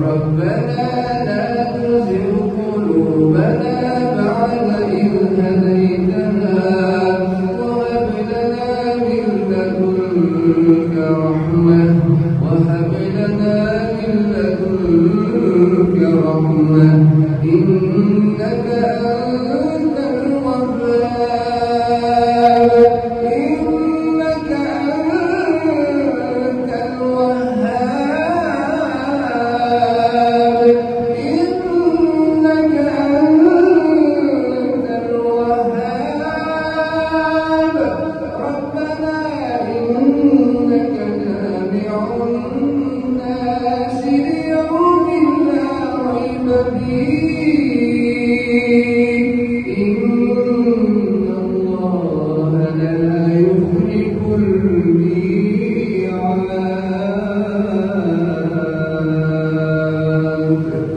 ربنا لا تزغ قلوبنا بعد إذ هديتنا وهب لنا من لدنك رحمة إنك أنت الوهاب إنك أنت الوهاب إنك أنت الوهاب ربنا إنك جامع الناس ليوم لا ريب فيه إن الله لا يخلف الميعاد.